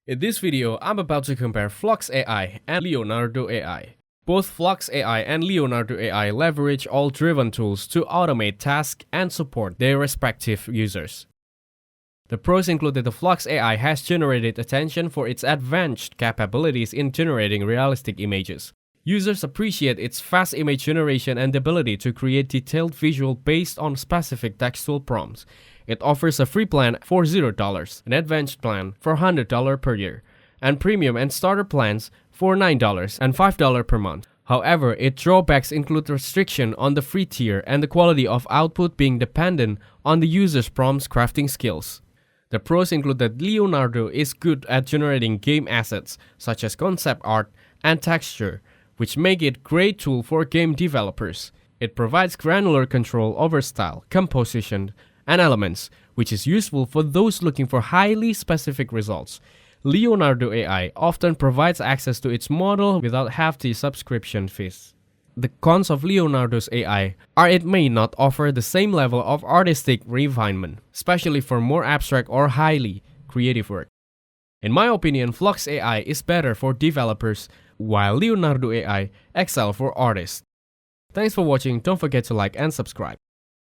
In this video, I'm about to compare Flux AI and Leonardo AI. Both Flux AI and Leonardo AI leverage all driven tools to automate tasks and support their respective users. The pros include that the Flux AI has generated attention for its advanced capabilities in generating realistic images. Users appreciate its fast image generation and the ability to create detailed visual based on specific textual prompts. It offers a free plan for $0, an advanced plan for $100 per year, and premium and starter plans for $9 and $5 per month. However, its drawbacks include restriction on the free tier and the quality of output being dependent on the user's prompts crafting skills. The pros include that Leonardo is good at generating game assets such as concept art and texture, which make it a great tool for game developers. It provides granular control over style, composition, and elements, which is useful for those looking for highly specific results. Leonardo AI often provides access to its model without hefty subscription fees. The cons of Leonardo's AI are it may not offer the same level of artistic refinement, especially for more abstract or highly creative work. In my opinion, Flux AI is better for developers, while Leonardo AI excels for artists. Thanks for watching, don't forget to like and subscribe.